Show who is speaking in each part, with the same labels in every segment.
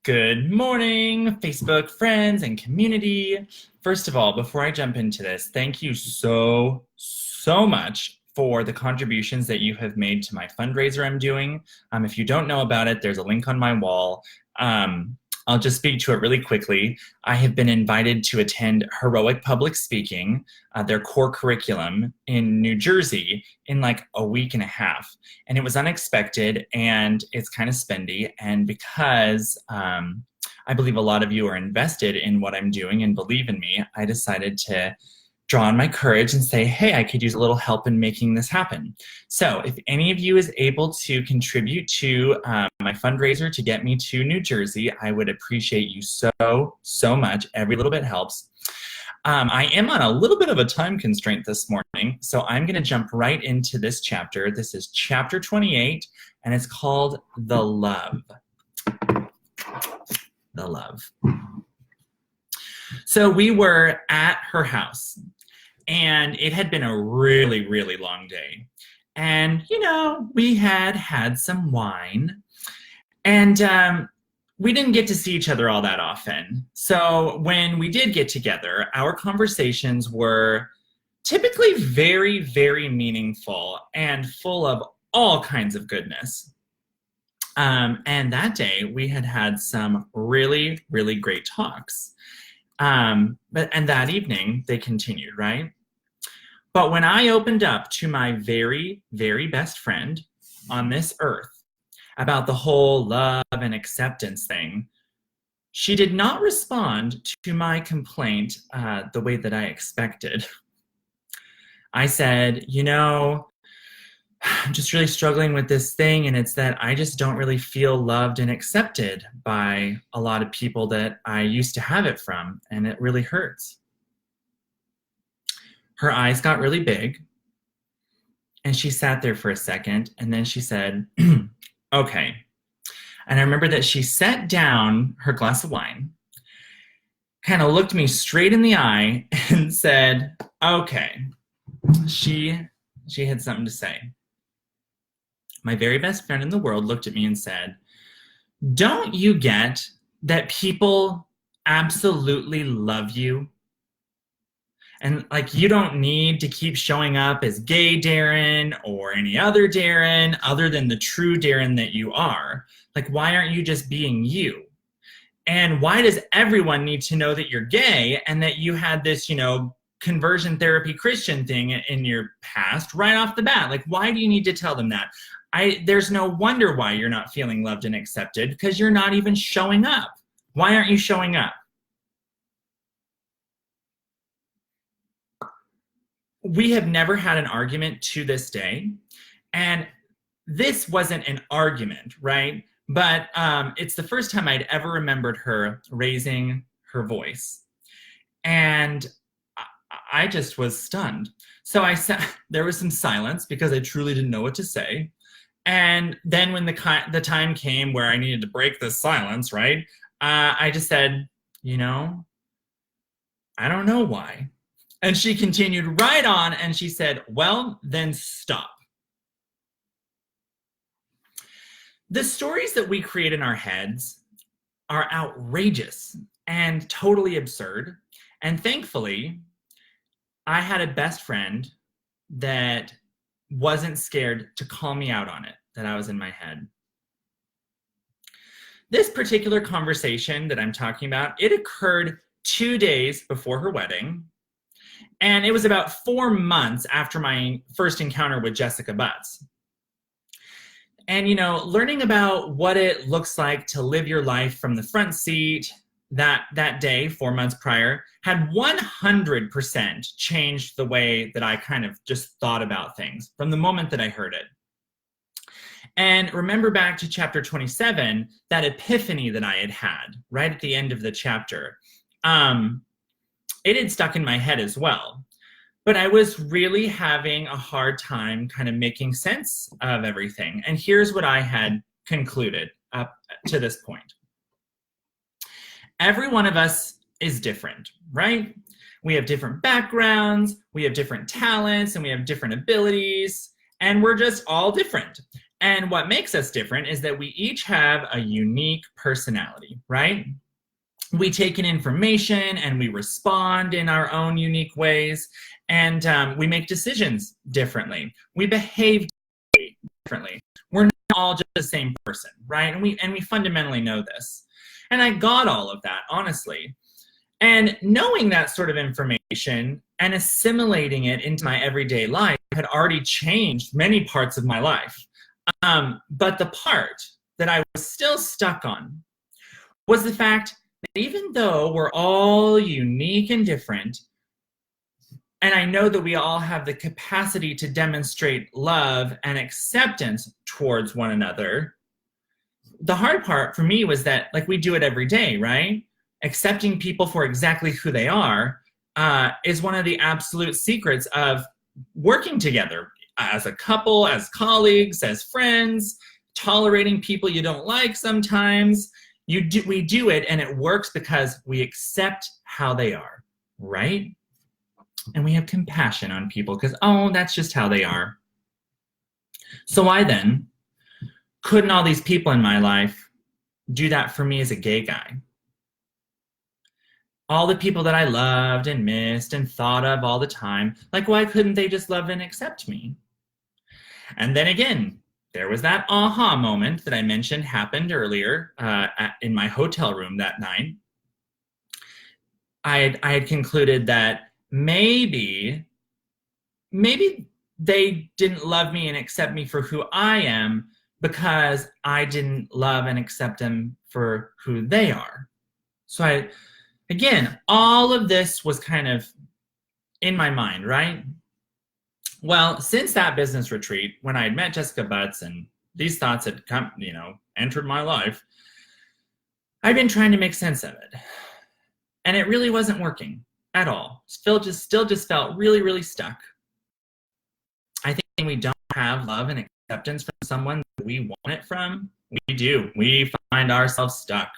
Speaker 1: Good morning, Facebook friends and community. First of all, before I jump into this, thank you so much for the contributions that you have made to my fundraiser I'm doing. If you don't know about it, there's a link on my wall. I'll just speak to it really quickly. I have been invited to attend Heroic Public Speaking, their core curriculum in New Jersey in like a week and a half. And it was unexpected and it's kind of spendy. And because I believe a lot of you are invested in what I'm doing and believe in me, I decided to draw on my courage and say, hey, I could use a little help in making this happen. So if any of you is able to contribute to my fundraiser to get me to New Jersey, I would appreciate you so much. Every little bit helps. I am on a little bit of a time constraint this morning, so I'm gonna jump right into this chapter. This is chapter 28, and it's called The Love. The Love. So we were at her house, and it had been a really, really long day. And, you know, we had some wine, and we didn't get to see each other all that often. So when we did get together, our conversations were typically very, very meaningful and full of all kinds of goodness. And that day we had some really, really great talks. And that evening they continued, right? But when I opened up to my very, very best friend on this earth about the whole love and acceptance thing, she did not respond to my complaint the way that I expected. I said, you know, I'm just really struggling with this thing, and it's that I just don't really feel loved and accepted by a lot of people that I used to have it from, and it really hurts. Her eyes got really big, and she sat there for a second, and then she said, okay. And I remember that she set down her glass of wine, kind of looked me straight in the eye, and said, okay. She had something to say. My very best friend in the world looked at me and said, don't you get that people absolutely love you? And like, you don't need to keep showing up as gay Darren or any other Darren other than the true Darren that you are. Like, why aren't you just being you? And why does everyone need to know that you're gay and that you had this, you know, conversion therapy Christian thing in your past right off the bat? Like, why do you need to tell them that? There's no wonder why you're not feeling loved and accepted, because you're not even showing up. Why aren't you showing up? We have never had an argument to this day, and this wasn't an argument, right? But it's the first time I'd ever remembered her raising her voice, and I just was stunned. So I sat, there was some silence because I truly didn't know what to say. And then when the time came where I needed to break the silence, right? I just said, you know, I don't know why. And she continued right on and she said, well, then stop. The stories that we create in our heads are outrageous and totally absurd. And thankfully, I had a best friend that wasn't scared to call me out on it, that I was in my head. This particular conversation that I'm talking about, it occurred 2 days before her wedding. And it was about 4 months after my first encounter with Jessica Butts. And, you know, learning about what it looks like to live your life from the front seat that day, 4 months prior, had 100% changed the way that I kind of just thought about things from the moment that I heard it. And remember back to chapter 27, that epiphany that I had right at the end of the chapter. It had stuck in my head as well. But I was really having a hard time kind of making sense of everything. And here's what I had concluded up to this point. Every one of us is different, right? We have different backgrounds, we have different talents, and we have different abilities, and we're just all different. And what makes us different is that we each have a unique personality, right? We take in information and we respond in our own unique ways, and we make decisions differently. We behave differently. We're not all just the same person, right? And we fundamentally know this. And I got all of that, honestly. And knowing that sort of information and assimilating it into my everyday life had already changed many parts of my life. But the part that I was still stuck on was the fact that even though we're all unique and different, and I know that we all have the capacity to demonstrate love and acceptance towards one another, the hard part for me was that, like, we do it every day, right? Accepting people for exactly who they are is one of the absolute secrets of working together as a couple, as colleagues, as friends, tolerating people you don't like sometimes. We do it, and it works because we accept how they are, right? And we have compassion on people because, oh, that's just how they are. So why then couldn't all these people in my life do that for me as a gay guy? All the people that I loved and missed and thought of all the time, like, why couldn't they just love and accept me? And then again, there was that aha moment that I mentioned happened earlier in my hotel room that night. I had concluded that maybe they didn't love me and accept me for who I am because I didn't love and accept them for who they are. So again, all of this was kind of in my mind, right? Well, since that business retreat, when I had met Jessica Butts and these thoughts had come, entered my life, I've been trying to make sense of it. And it really wasn't working at all. Still just felt really, really stuck. I think we don't have love and acceptance from someone that we want it from. We do. We find ourselves stuck.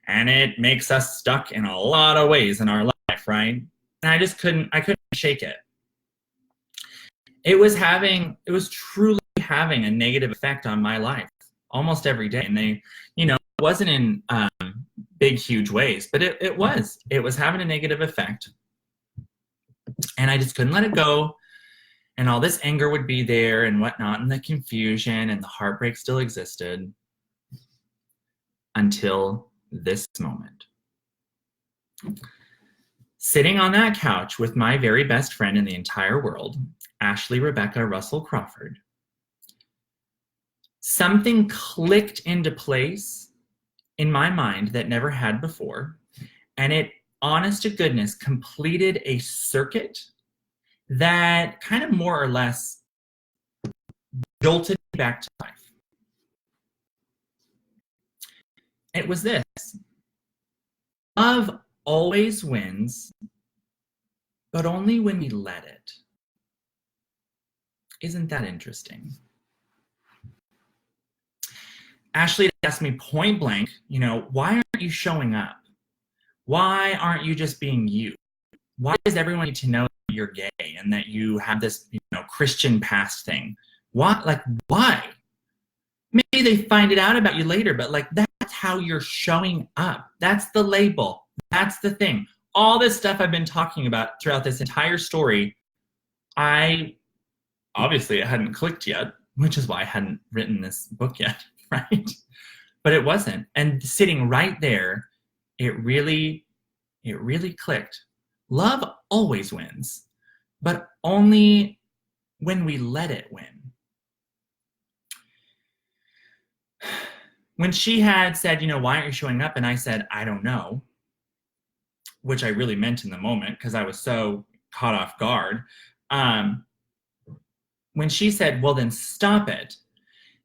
Speaker 1: And it makes us stuck in a lot of ways in our life, right? And I couldn't shake it. It was truly having a negative effect on my life almost every day. And it wasn't in big, huge ways, but it was having a negative effect. And I just couldn't let it go. And all this anger would be there and whatnot, and the confusion and the heartbreak still existed until this moment. Sitting on that couch with my very best friend in the entire world, Ashley Rebecca Russell Crawford, something clicked into place in my mind that never had before, and it, honest to goodness, completed a circuit that kind of more or less jolted me back to life. It was this: love always wins, but only when we let it. Isn't that interesting? Ashley asked me point blank, why aren't you showing up? Why aren't you just being you? Why does everyone need to know that you're gay and that you have this, Christian past thing? Why? Maybe they find it out about you later, but that's how you're showing up. That's the label. That's the thing. All this stuff I've been talking about throughout this entire story, obviously it hadn't clicked yet, which is why I hadn't written this book yet, right? But it wasn't. And sitting right there, it really clicked. Love always wins, but only when we let it win. When she had said, why aren't you showing up? And I said, I don't know, which I really meant in the moment because I was so caught off guard. When she said, well, then stop it,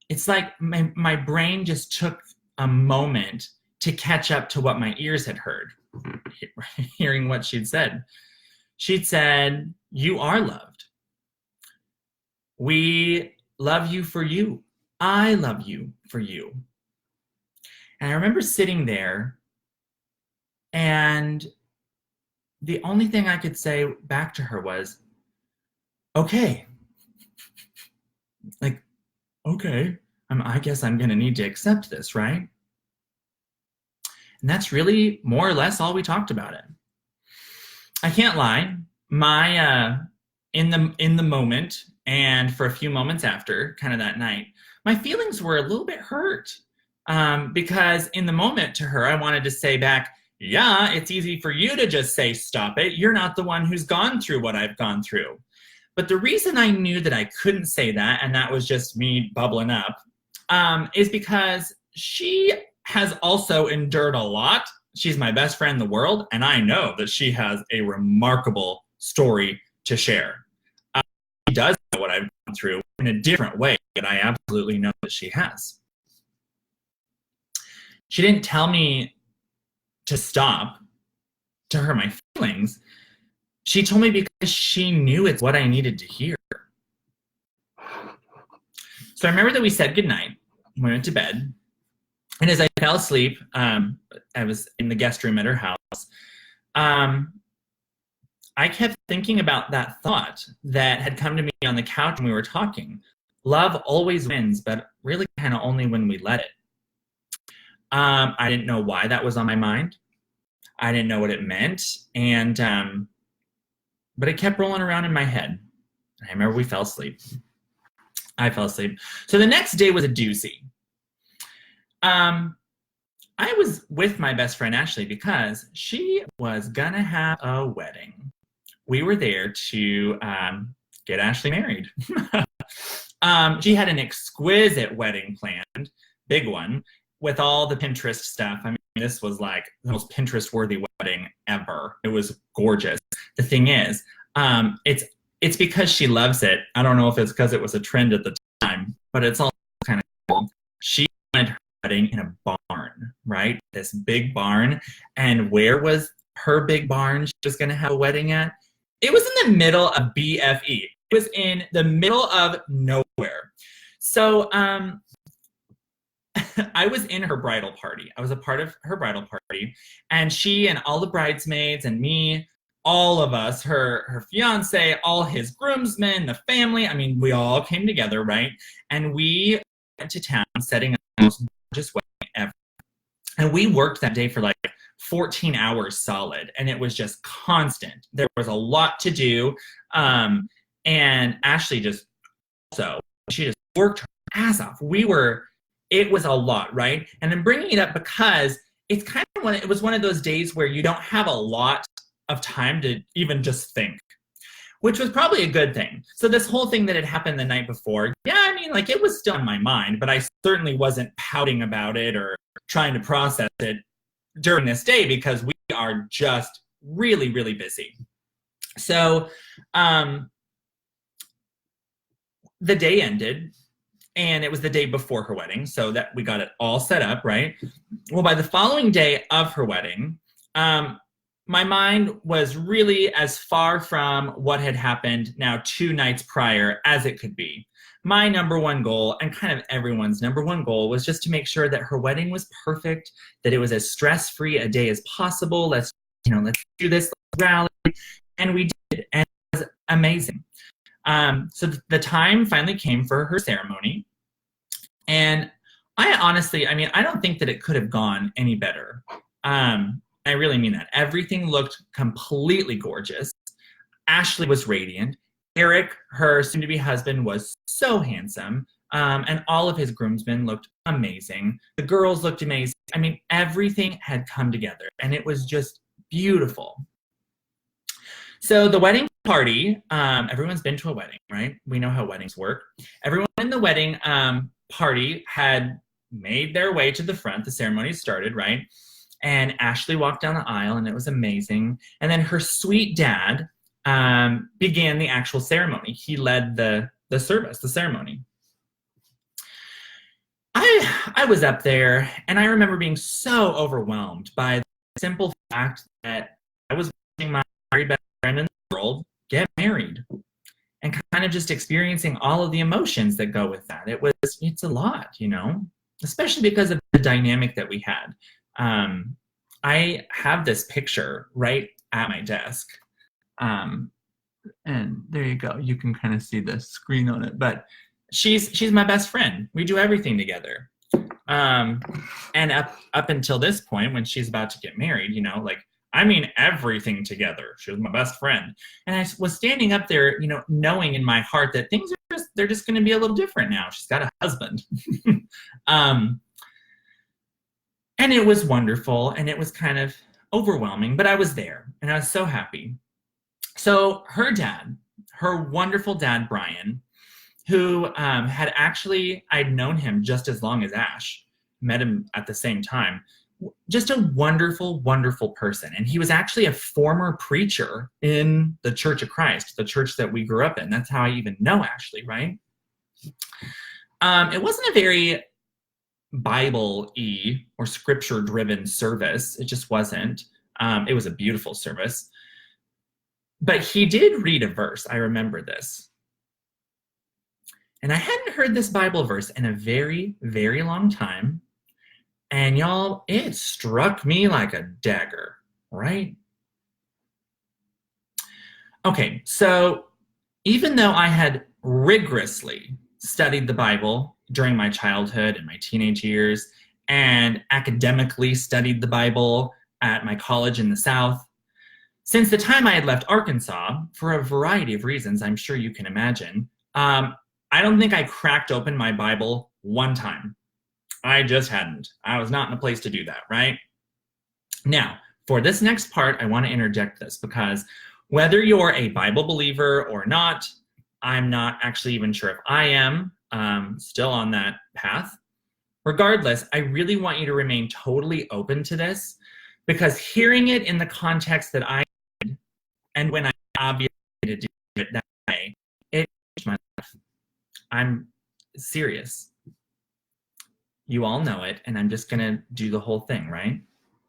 Speaker 1: it's like my brain just took a moment to catch up to what my ears had heard, hearing what she'd said. She'd said, you are loved. We love you for you. I love you for you. And I remember sitting there, and the only thing I could say back to her was, okay. Okay. I guess I'm going to need to accept this, right? And that's really more or less all we talked about it. I can't lie. My in the moment and for a few moments after, kind of that night, my feelings were a little bit hurt because in the moment to her, I wanted to say back, yeah, it's easy for you to just say stop it. You're not the one who's gone through what I've gone through. But the reason I knew that I couldn't say that, and that was just me bubbling up, is because she has also endured a lot. She's my best friend in the world, and I know that she has a remarkable story to share. She does know what I've gone through in a different way, and I absolutely know that she has. She didn't tell me to stop, to hurt my feelings. She told me because she knew it's what I needed to hear. So I remember that we said goodnight. We went to bed. And as I fell asleep, I was in the guest room at her house. I kept thinking about that thought that had come to me on the couch when we were talking. Love always wins, but really kind of only when we let it. I didn't know why that was on my mind. I didn't know what it meant. And but it kept rolling around in my head. I remember we fell asleep. I fell asleep. So the next day was a doozy. I was with my best friend Ashley because she was gonna have a wedding. We were there to get Ashley married. She had an exquisite wedding planned, big one, with all the Pinterest stuff. I mean, this was like the most Pinterest-worthy wedding ever. It was gorgeous. The thing is, it's because she loves it. I don't know if it's because it was a trend at the time, but it's all kind of cool. She wanted her wedding in a barn, right? This big barn. And where was her big barn she was going to have a wedding at? It was in the middle of BFE. It was in the middle of nowhere. So I was in her bridal party. I was a part of her bridal party. And she and all the bridesmaids and me, all of us, her fiance, all his groomsmen, the family, I mean, we all came together, right? And we went to town setting up the most gorgeous wedding ever. And we worked that day for like 14 hours solid, and it was just constant. There was a lot to do. And Ashley she just worked her ass off. It was a lot, right? And I'm bringing it up because it's kind of it was one of those days where you don't have a lot of time to even just think, which was probably a good thing. So this whole thing that had happened the night before, yeah, I mean, like it was still in my mind, but I certainly wasn't pouting about it or trying to process it during this day because we are just really, really busy. So the day ended, and it was the day before her wedding, so that we got it all set up, right? Well, by the following day of her wedding, my mind was really as far from what had happened now 2 nights prior as it could be. My number one goal, and kind of everyone's number one goal, was just to make sure that her wedding was perfect, that it was as stress-free a day as possible. Let's do this, let's rally. And we did, and it was amazing. So the time finally came for her ceremony. And I honestly, I mean, I don't think that it could have gone any better. I really mean that. Everything looked completely gorgeous. Ashley was radiant. Eric, her soon-to-be husband, was so handsome. And all of his groomsmen looked amazing. The girls looked amazing. I mean, everything had come together, and it was just beautiful. So the wedding party, everyone's been to a wedding, right? We know how weddings work. Everyone in the wedding party had made their way to the front. The ceremony started, right? And Ashley walked down the aisle, and it was amazing. And then her sweet dad began the actual ceremony. He led the service, the ceremony. I was up there, and I remember being so overwhelmed by the simple fact that I was watching my very best friend in the world get married, and kind of just experiencing all of the emotions that go with that. It's a lot, especially because of the dynamic that we had. I have this picture right at my desk. And there you go. You can kind of see the screen on it. But she's my best friend. We do everything together. And up until this point, when she's about to get married, you know, like, I mean, everything together. She was my best friend. And I was standing up there, you know, knowing in my heart that things are they're just going to be a little different now. She's got a husband. And it was wonderful, and it was kind of overwhelming, but I was there, and I was so happy. So her dad, her wonderful dad, Brian, who had actually, I'd known him just as long as Ash, met him at the same time, just a wonderful, wonderful person. And he was actually a former preacher in the Church of Christ, the church that we grew up in. That's how I even know Ashley, right? It wasn't a very Bible-y or scripture-driven service. It just wasn't. It was a beautiful service. But he did read a verse. I remember this. And I hadn't heard this Bible verse in a very, very long time. And y'all, it struck me like a dagger, right? Okay, so even though I had rigorously studied the Bible during my childhood and my teenage years, and academically studied the Bible at my college in the South, since the time I had left Arkansas, for a variety of reasons I'm sure you can imagine, I don't think I cracked open my Bible one time. I just hadn't. I was not in a place to do that, right? Now, for this next part, I want to interject this because whether you're a Bible believer or not, I'm not actually even sure if I am still on that path. Regardless, I really want you to remain totally open to this because hearing it in the context that I did, and when I obviously did it that way, it changed my life. I'm serious. You all know it, and I'm just going to do the whole thing, right?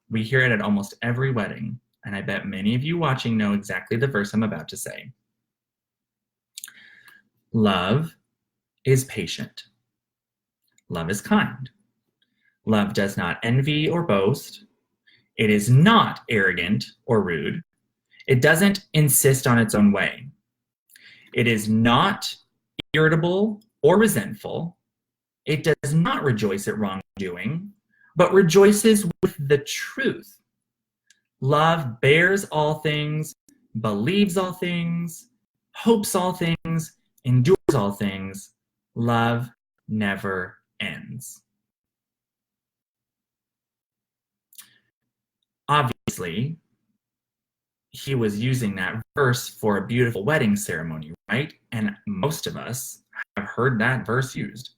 Speaker 1: We hear it at almost every wedding, and I bet many of you watching know exactly the verse I'm about to say. Love is patient. Love is kind. Love does not envy or boast. It is not arrogant or rude. It doesn't insist on its own way. It is not irritable or resentful. It does not rejoice at wrongdoing, but rejoices with the truth. Love bears all things, believes all things, hopes all things, endures all things. Love never ends. Obviously, he was using that verse for a beautiful wedding ceremony, right? And most of us have heard that verse used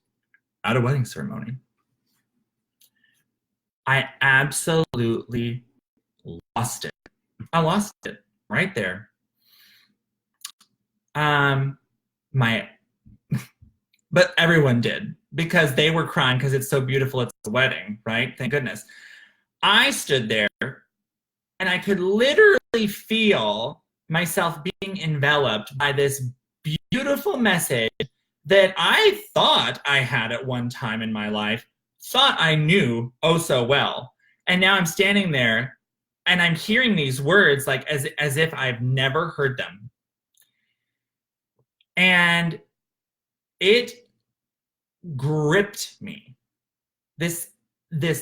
Speaker 1: at a wedding ceremony. I absolutely lost it. I lost it right there. But everyone did because they were crying because it's so beautiful. It's a wedding, right? Thank goodness. I stood there and I could literally feel myself being enveloped by this beautiful message that I thought I had at one time in my life, thought I knew oh so well. And now I'm standing there and I'm hearing these words like as if I've never heard them. And it gripped me. This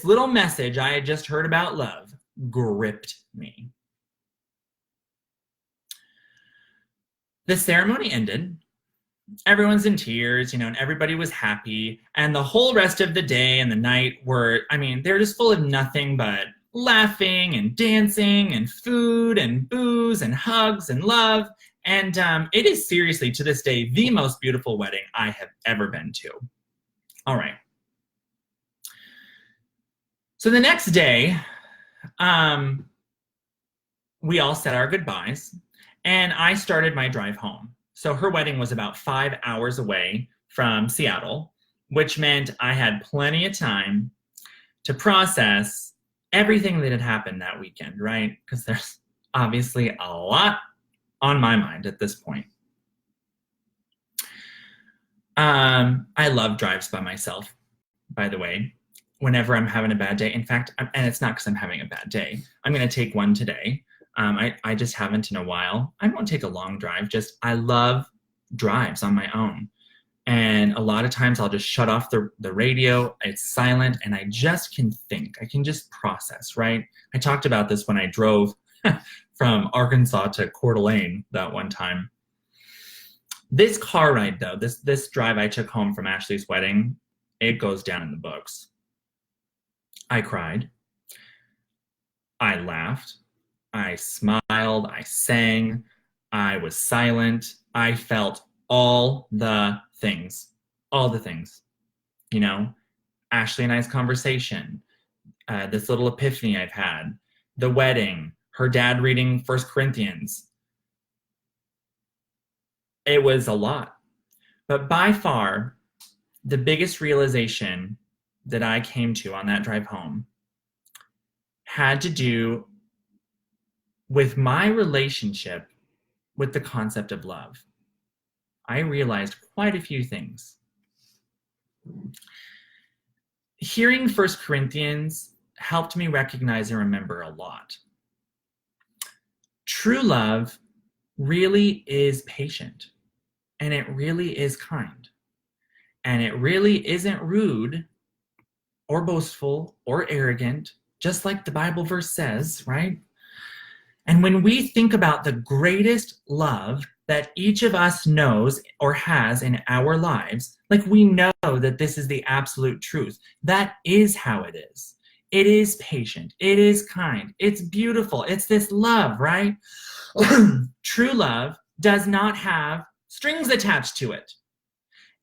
Speaker 1: little message I had just heard about love gripped me. The ceremony ended. Everyone's in tears, you know, and everybody was happy. And the whole rest of the day and the night they're just full of nothing but laughing and dancing and food and booze and hugs and love. And it is seriously, to this day, the most beautiful wedding I have ever been to. All right. So the next day, we all said our goodbyes, and I started my drive home. So her wedding was about 5 hours away from Seattle, which meant I had plenty of time to process everything that had happened that weekend, right? Because there's obviously a lot on my mind at this point. I love drives by myself, by the way, whenever I'm having a bad day. In fact, and it's not because I'm having a bad day. I'm going to take one today. I just haven't in a while. I won't take a long drive. I love drives on my own. And a lot of times I'll just shut off the radio, it's silent, and I just can think. I can just process, right? I talked about this when I drove from Arkansas to Coeur d'Alene that one time. This car ride, though, this drive I took home from Ashley's wedding, it goes down in the books. I cried. I laughed. I smiled. I sang. I was silent. I felt all the things. All the things. You know, Ashley and I's conversation, this little epiphany I've had, the wedding, her dad reading 1 Corinthians. It was a lot. But by far, the biggest realization that I came to on that drive home had to do with my relationship with the concept of love. I realized quite a few things. Hearing 1 Corinthians helped me recognize and remember a lot. True love really is patient, and it really is kind, and it really isn't rude or boastful or arrogant, just like the Bible verse says, right? And when we think about the greatest love that each of us knows or has in our lives, like we know that this is the absolute truth. That is how it is. It is patient. It is kind. It's beautiful. It's this love, right? True love does not have strings attached to it.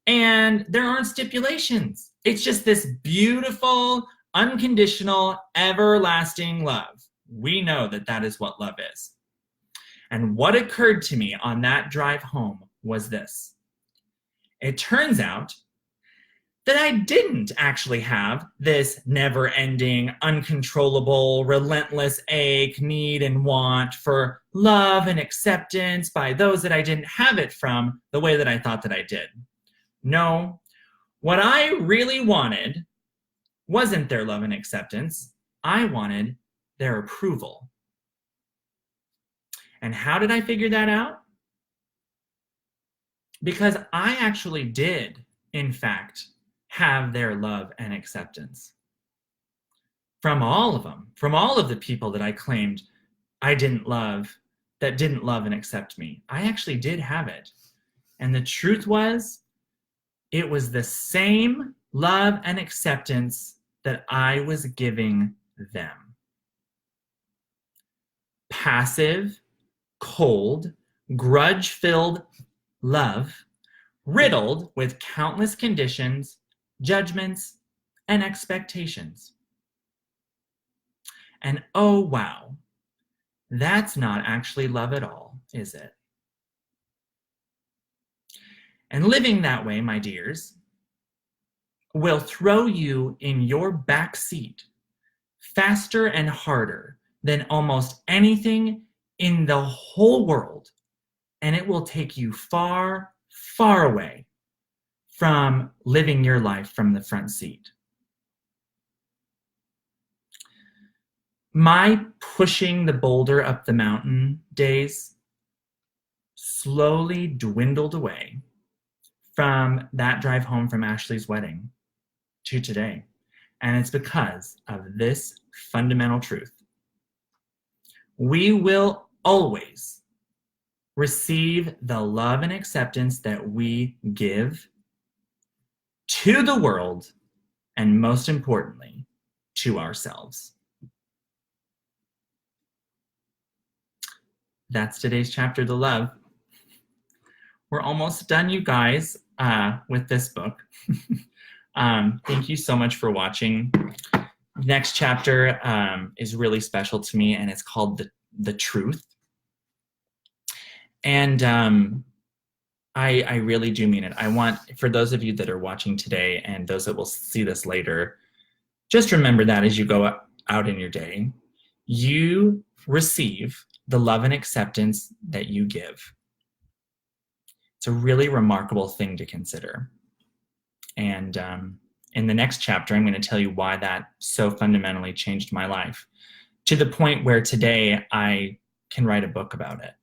Speaker 1: And there aren't stipulations. It's just this beautiful, unconditional, everlasting love. We know that that is what love is. And what occurred to me on that drive home was this. It turns out that I didn't actually have this never-ending, uncontrollable, relentless ache, need, and want for love and acceptance by those that I didn't have it from the way that I thought that I did. No, what I really wanted wasn't their love and acceptance. I wanted their approval. And how did I figure that out? Because I actually did, in fact, have their love and acceptance. From all of them, from all of the people that I claimed I didn't love, that didn't love and accept me. I actually did have it. And the truth was, it was the same love and acceptance that I was giving them. Passive, cold, grudge-filled love, riddled with countless conditions, judgments, and expectations. And oh wow, that's not actually love at all, is it? And living that way, my dears, will throw you in your back seat faster and harder than almost anything in the whole world, and it will take you far, far away from living your life from the front seat. My pushing the boulder up the mountain days slowly dwindled away from that drive home from Ashley's wedding to today. And it's because of this fundamental truth. We will always receive the love and acceptance that we give to the world, and most importantly, to ourselves. That's today's chapter, The Love. We're almost done, you guys, with this book. Thank you so much for watching. Next chapter is really special to me, and it's called The Truth. And I really do mean it. I want, for those of you that are watching today and those that will see this later, just remember that as you go out in your day, you receive the love and acceptance that you give. It's a really remarkable thing to consider. And in the next chapter, I'm going to tell you why that so fundamentally changed my life, to the point where today I can write a book about it.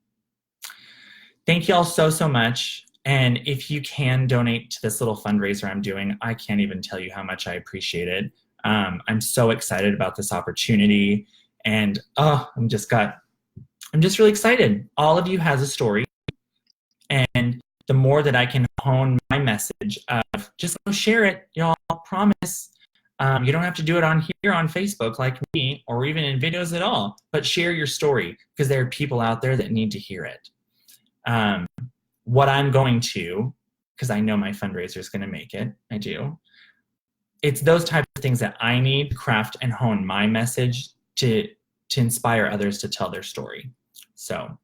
Speaker 1: Thank you all so, so much. And if you can donate to this little fundraiser I'm doing, I can't even tell you how much I appreciate it. I'm so excited about this opportunity, and I'm just really excited. All of you has a story, and the more that I can hone my message of just go share it, y'all, promise. You don't have to do it on here on Facebook like me, or even in videos at all, but share your story, because there are people out there that need to hear it. What I'm going to, because I know my fundraiser is going to make it, I do. It's those types of things that I need to craft and hone my message to inspire others to tell their story. So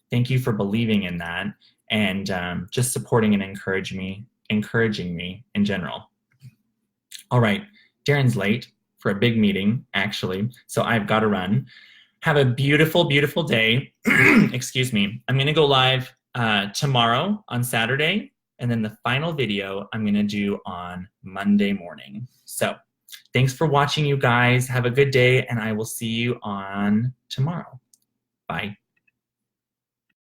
Speaker 1: thank you for believing in that, and just supporting and encouraging me in general. All right, Darren's late for a big meeting, actually, so I've got to run. Have a beautiful, beautiful day. Excuse me. I'm going to go live tomorrow on Saturday, and then the final video I'm going to do on Monday morning. So thanks for watching, you guys. Have a good day, and I will see you on tomorrow. Bye.